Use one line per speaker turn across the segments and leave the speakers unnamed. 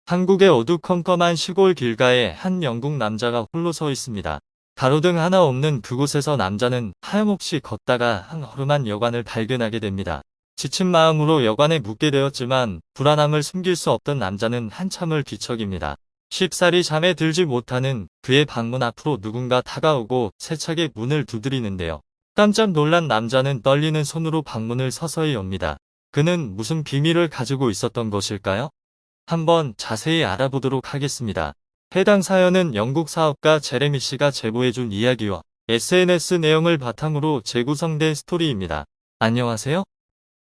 한국의 어두컴컴한 시골 길가에 한 영국 남자가 홀로 서 있습니다. 가로등 하나 없는 그곳에서 남자는 하염없이 걷다가 한 허름한 여관을 발견하게 됩니다. 지친 마음으로 여관에 묵게 되었지만 불안함을 숨길 수 없던 남자는 한참을 뒤척입니다. 쉽사리 잠에 들지 못하는 그의 방문 앞으로 누군가 다가오고 세차게 문을 두드리는데요. 깜짝 놀란 남자는 떨리는 손으로 방문을 서서히 엽니다. 그는 무슨 비밀을 가지고 있었던 것일까요? 한번 자세히 알아보도록 하겠습니다. 해당 사연은 영국 사업가 제레미 씨가 제보해준 이야기와 SNS 내용을 바탕으로 재구성된 스토리입니다. 안녕하세요.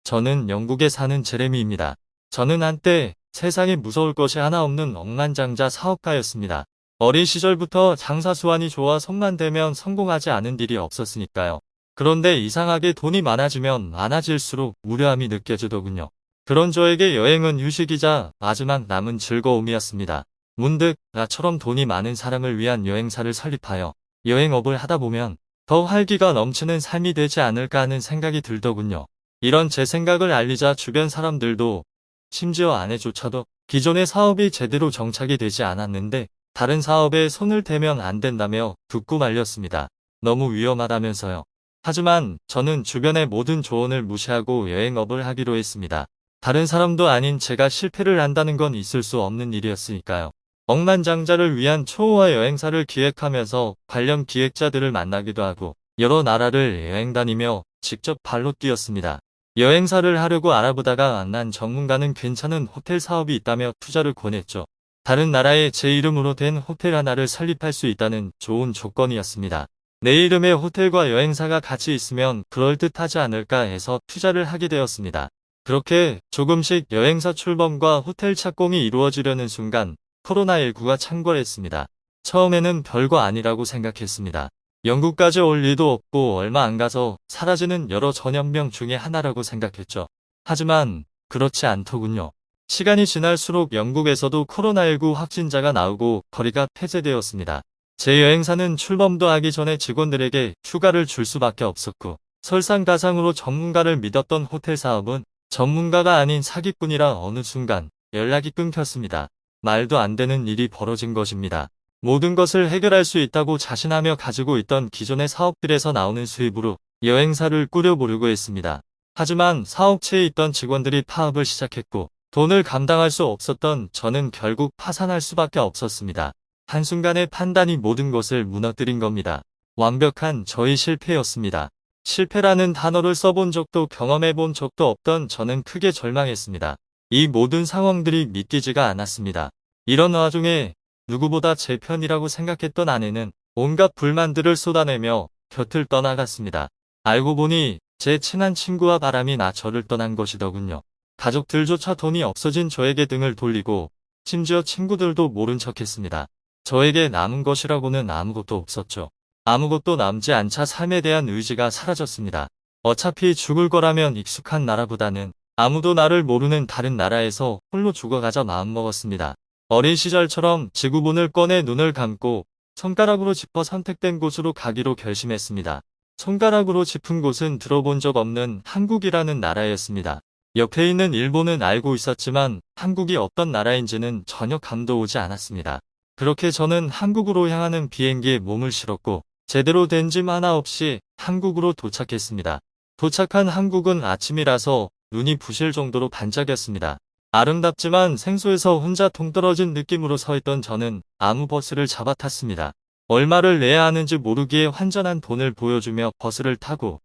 저는 영국에 사는 제레미입니다. 저는 한때 세상에 무서울 것이 하나 없는 억만장자 사업가였습니다. 어린 시절부터 장사 수완이 좋아 손만 대면 성공하지 않은 일이 없었으니까요. 그런데 이상하게 돈이 많아지면 많아질수록 무료함이 느껴지더군요. 그런 저에게 여행은 휴식이자 마지막 남은 즐거움이었습니다. 문득 나처럼 돈이 많은 사람을 위한 여행사를 설립하여 여행업을 하다 보면 더 활기가 넘치는 삶이 되지 않을까 하는 생각이 들더군요. 이런 제 생각을 알리자 주변 사람들도, 심지어 아내조차도 기존의 사업이 제대로 정착이 되지 않았는데 다른 사업에 손을 대면 안 된다며 듣고 말렸습니다. 너무 위험하다면서요. 하지만 저는 주변의 모든 조언을 무시하고 여행업을 하기로 했습니다. 다른 사람도 아닌 제가 실패를 한다는 건 있을 수 없는 일이었으니까요. 억만장자를 위한 초호화 여행사를 기획하면서 관련 기획자들을 만나기도 하고 여러 나라를 여행 다니며 직접 발로 뛰었습니다. 여행사를 하려고 알아보다가 만난 전문가는 괜찮은 호텔 사업이 있다며 투자를 권했죠. 다른 나라에 제 이름으로 된 호텔 하나를 설립할 수 있다는 좋은 조건이었습니다. 내 이름의 호텔과 여행사가 같이 있으면 그럴듯하지 않을까 해서 투자를 하게 되었습니다. 그렇게 조금씩 여행사 출범과 호텔 착공이 이루어지려는 순간 코로나19가 창궐했습니다. 처음에는 별거 아니라고 생각했습니다. 영국까지 올 일도 없고 얼마 안 가서 사라지는 여러 전염병 중에 하나라고 생각했죠. 하지만 그렇지 않더군요. 시간이 지날수록 영국에서도 코로나19 확진자가 나오고 거리가 폐쇄되었습니다. 제 여행사는 출범도 하기 전에 직원들에게 휴가를 줄 수밖에 없었고 설상가상으로 전문가를 믿었던 호텔 사업은 전문가가 아닌 사기꾼이라 어느 순간 연락이 끊겼습니다. 말도 안 되는 일이 벌어진 것입니다. 모든 것을 해결할 수 있다고 자신하며 가지고 있던 기존의 사업들에서 나오는 수입으로 여행사를 꾸려보려고 했습니다. 하지만 사업체에 있던 직원들이 파업을 시작했고 돈을 감당할 수 없었던 저는 결국 파산할 수밖에 없었습니다. 한순간의 판단이 모든 것을 무너뜨린 겁니다. 완벽한 저의 실패였습니다. 실패라는 단어를 써본 적도 경험해본 적도 없던 저는 크게 절망했습니다. 이 모든 상황들이 믿기지가 않았습니다. 이런 와중에 누구보다 제 편이라고 생각했던 아내는 온갖 불만들을 쏟아내며 곁을 떠나갔습니다. 알고 보니 제 친한 친구와 바람이 나 저를 떠난 것이더군요. 가족들조차 돈이 없어진 저에게 등을 돌리고 심지어 친구들도 모른 척했습니다. 저에게 남은 것이라고는 아무것도 없었죠. 아무것도 남지 않자 삶에 대한 의지가 사라졌습니다. 어차피 죽을 거라면 익숙한 나라보다는 아무도 나를 모르는 다른 나라에서 홀로 죽어가자 마음먹었습니다. 어린 시절처럼 지구본을 꺼내 눈을 감고 손가락으로 짚어 선택된 곳으로 가기로 결심했습니다. 손가락으로 짚은 곳은 들어본 적 없는 한국이라는 나라였습니다. 옆에 있는 일본은 알고 있었지만 한국이 어떤 나라인지는 전혀 감도 오지 않았습니다. 그렇게 저는 한국으로 향하는 비행기에 몸을 실었고 제대로 된 짐 하나 없이 한국으로 도착했습니다. 도착한 한국은 아침이라서 눈이 부실 정도로 반짝였습니다. 아름답지만 생소해서 혼자 동떨어진 느낌으로 서 있던 저는 아무 버스를 잡아 탔습니다. 얼마를 내야 하는지 모르기에 환전한 돈을 보여주며 버스를 타고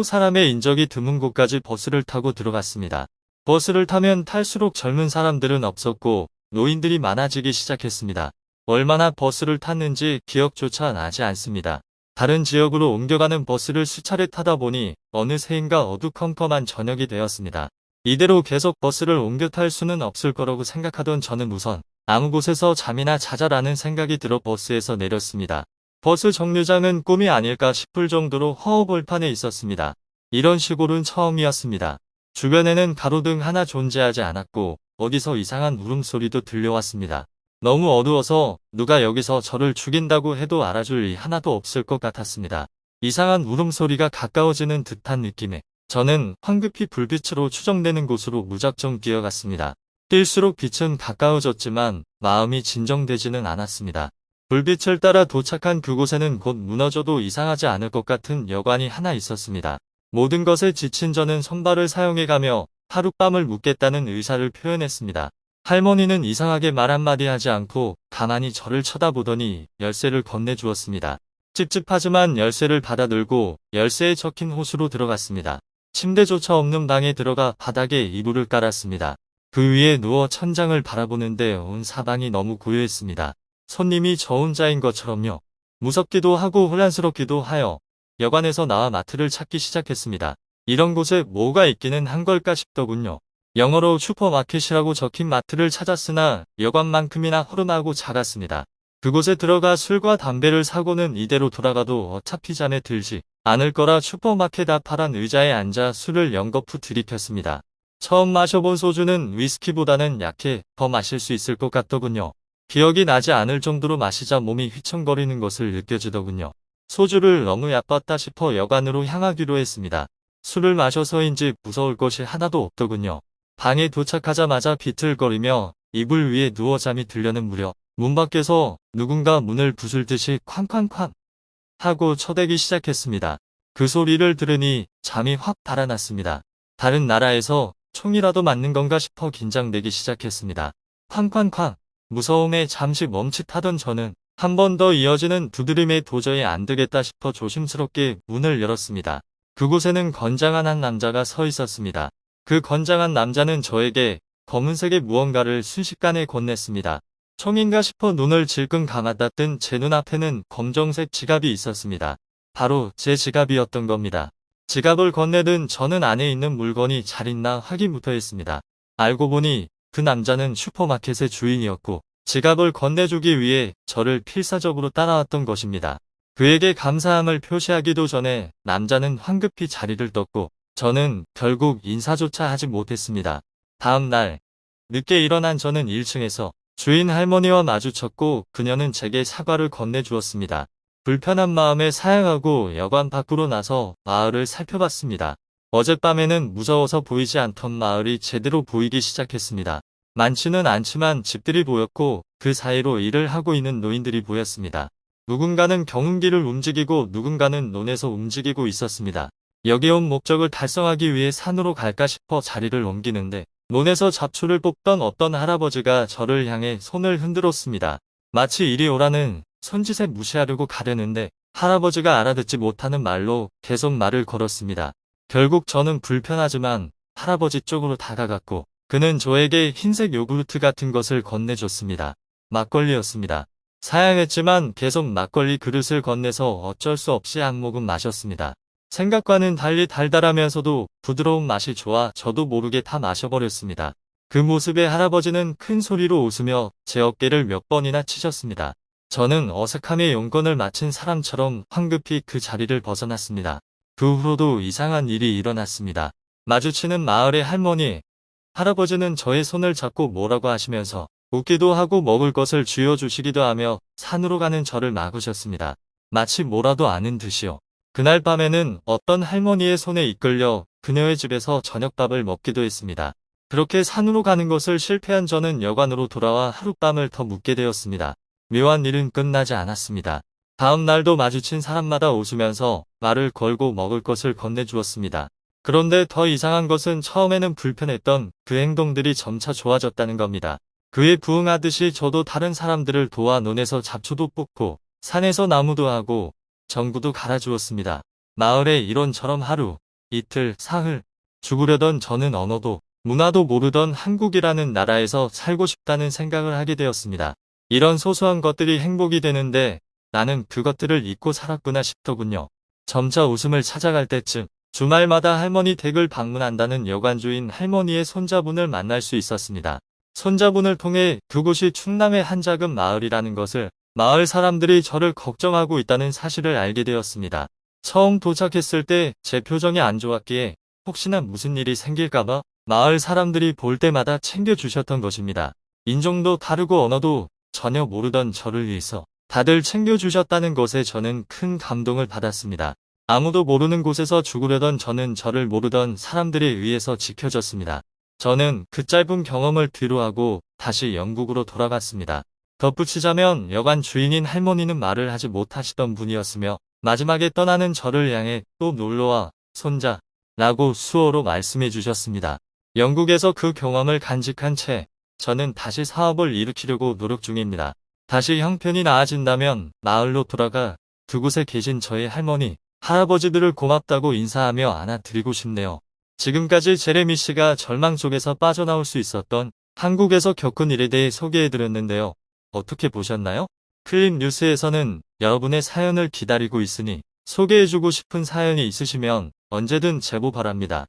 사람의 인적이 드문 곳까지 버스를 타고 들어갔습니다. 버스를 타면 탈수록 젊은 사람들은 없었고 노인들이 많아지기 시작했습니다. 얼마나 버스를 탔는지 기억조차 나지 않습니다. 다른 지역으로 옮겨가는 버스를 수차례 타다 보니 어느새인가 어두컴컴한 저녁이 되었습니다. 이대로 계속 버스를 옮겨 탈 수는 없을 거라고 생각하던 저는 우선 아무 곳에서 잠이나 자자라는 생각이 들어 버스에서 내렸습니다. 버스 정류장은 꿈이 아닐까 싶을 정도로 허허벌판에 있었습니다. 이런 시골은 처음이었습니다. 주변에는 가로등 하나 존재하지 않았고 어디서 이상한 울음소리도 들려왔습니다. 너무 어두워서 누가 여기서 저를 죽인다고 해도 알아줄 리 하나도 없을 것 같았습니다. 이상한 울음소리가 가까워지는 듯한 느낌에 저는 황급히 불빛으로 추정되는 곳으로 무작정 뛰어갔습니다. 뛸수록 빛은 가까워졌지만 마음이 진정되지는 않았습니다. 불빛을 따라 도착한 그곳에는 곧 무너져도 이상하지 않을 것 같은 여관이 하나 있었습니다. 모든 것에 지친 저는 손발을 사용해가며 하룻밤을 묵겠다는 의사를 표현했습니다. 할머니는 이상하게 말 한마디 하지 않고 가만히 저를 쳐다보더니 열쇠를 건네주었습니다. 찝찝하지만 열쇠를 받아 들고 열쇠에 적힌 호수로 들어갔습니다. 침대조차 없는 방에 들어가 바닥에 이불을 깔았습니다. 그 위에 누워 천장을 바라보는데 온 사방이 너무 고요했습니다. 손님이 저 혼자인 것처럼요. 무섭기도 하고 혼란스럽기도 하여 여관에서 나와 마트를 찾기 시작했습니다. 이런 곳에 뭐가 있기는 한 걸까 싶더군요. 영어로 슈퍼마켓이라고 적힌 마트를 찾았으나 여관만큼이나 허름하고 작았습니다. 그곳에 들어가 술과 담배를 사고는 이대로 돌아가도 어차피 잠에 들지 않을 거라 슈퍼마켓 앞 파란 의자에 앉아 술을 연거푸 들이켰습니다. 처음 마셔본 소주는 위스키보다는 약해 더 마실 수 있을 것 같더군요. 기억이 나지 않을 정도로 마시자 몸이 휘청거리는 것을 느껴지더군요. 소주를 너무 얕봤다 싶어 여관으로 향하기로 했습니다. 술을 마셔서인지 무서울 것이 하나도 없더군요. 방에 도착하자마자 비틀거리며 이불 위에 누워 잠이 들려는 무렵 문 밖에서 누군가 문을 부술듯이 쾅쾅쾅 하고 쳐대기 시작했습니다. 그 소리를 들으니 잠이 확 달아났습니다. 다른 나라에서 총이라도 맞는 건가 싶어 긴장되기 시작했습니다. 쾅쾅쾅 무서움에 잠시 멈칫하던 저는 한 번 더 이어지는 두드림에 도저히 안 되겠다 싶어 조심스럽게 문을 열었습니다. 그곳에는 건장한 한 남자가 서 있었습니다. 그 건장한 남자는 저에게 검은색의 무언가를 순식간에 건넸습니다. 총인가 싶어 눈을 질끈 감았다 뜬 제 눈앞에는 검정색 지갑이 있었습니다. 바로 제 지갑이었던 겁니다. 지갑을 건네든 저는 안에 있는 물건이 잘 있나 확인부터 했습니다. 알고 보니 그 남자는 슈퍼마켓의 주인이었고 지갑을 건네주기 위해 저를 필사적으로 따라왔던 것입니다. 그에게 감사함을 표시하기도 전에 남자는 황급히 자리를 떴고 저는 결국 인사조차 하지 못했습니다. 다음 날 늦게 일어난 저는 1층에서 주인 할머니와 마주쳤고 그녀는 제게 사과를 건네주었습니다. 불편한 마음에 사양하고 여관 밖으로 나서 마을을 살펴봤습니다. 어젯밤에는 무서워서 보이지 않던 마을이 제대로 보이기 시작했습니다. 많지는 않지만 집들이 보였고 그 사이로 일을 하고 있는 노인들이 보였습니다. 누군가는 경운기를 움직이고 누군가는 논에서 움직이고 있었습니다. 여기 온 목적을 달성하기 위해 산으로 갈까 싶어 자리를 옮기는데 논에서 잡초를 뽑던 어떤 할아버지가 저를 향해 손을 흔들었습니다. 마치 이리 오라는 손짓에 무시하려고 가려는데 할아버지가 알아듣지 못하는 말로 계속 말을 걸었습니다. 결국 저는 불편하지만 할아버지 쪽으로 다가갔고 그는 저에게 흰색 요구르트 같은 것을 건네줬습니다. 막걸리였습니다. 사양했지만 계속 막걸리 그릇을 건네서 어쩔 수 없이 한 모금 마셨습니다. 생각과는 달리 달달하면서도 부드러운 맛이 좋아 저도 모르게 다 마셔버렸습니다. 그 모습에 할아버지는 큰 소리로 웃으며 제 어깨를 몇 번이나 치셨습니다. 저는 어색함의 용건을 마친 사람처럼 황급히 그 자리를 벗어났습니다. 그 후로도 이상한 일이 일어났습니다. 마주치는 마을의 할머니, 할아버지는 저의 손을 잡고 뭐라고 하시면서 웃기도 하고 먹을 것을 쥐어주시기도 하며 산으로 가는 저를 막으셨습니다. 마치 뭐라도 아는 듯이요. 그날 밤에는 어떤 할머니의 손에 이끌려 그녀의 집에서 저녁밥을 먹기도 했습니다. 그렇게 산으로 가는 것을 실패한 저는 여관으로 돌아와 하룻밤을 더 묵게 되었습니다. 묘한 일은 끝나지 않았습니다. 다음 날도 마주친 사람마다 웃으면서 말을 걸고 먹을 것을 건네주었습니다. 그런데 더 이상한 것은 처음에는 불편했던 그 행동들이 점차 좋아졌다는 겁니다. 그에 부응하듯이 저도 다른 사람들을 도와 논에서 잡초도 뽑고 산에서 나무도 하고 전구도 갈아주었습니다. 마을에 이런저런 하루, 이틀, 사흘 죽으려던 저는 언어도 문화도 모르던 한국이라는 나라에서 살고 싶다는 생각을 하게 되었습니다. 이런 소소한 것들이 행복이 되는데 나는 그것들을 잊고 살았구나 싶더군요. 점차 웃음을 찾아갈 때쯤 주말마다 할머니 댁을 방문한다는 여관 주인 할머니의 손자분을 만날 수 있었습니다. 손자분을 통해 그곳이 충남의 한 작은 마을이라는 것을, 마을 사람들이 저를 걱정하고 있다는 사실을 알게 되었습니다. 처음 도착했을 때 제 표정이 안 좋았기에 혹시나 무슨 일이 생길까봐 마을 사람들이 볼 때마다 챙겨주셨던 것입니다. 인종도 다르고 언어도 전혀 모르던 저를 위해서 다들 챙겨주셨다는 것에 저는 큰 감동을 받았습니다. 아무도 모르는 곳에서 죽으려던 저는 저를 모르던 사람들에 의해서 지켜졌습니다. 저는 그 짧은 경험을 뒤로하고 다시 영국으로 돌아갔습니다. 덧붙이자면 여관 주인인 할머니는 말을 하지 못하시던 분이었으며 마지막에 떠나는 저를 향해 또 놀러와 손자 라고 수어로 말씀해 주셨습니다. 영국에서 그 경험을 간직한 채 저는 다시 사업을 일으키려고 노력 중입니다. 다시 형편이 나아진다면 마을로 돌아가 그곳에 계신 저희 할머니, 할아버지들을 고맙다고 인사하며 안아드리고 싶네요. 지금까지 제레미 씨가 절망 속에서 빠져나올 수 있었던 한국에서 겪은 일에 대해 소개해드렸는데요. 어떻게 보셨나요? 클립 뉴스에서는 여러분의 사연을 기다리고 있으니 소개해주고 싶은 사연이 있으시면 언제든 제보 바랍니다.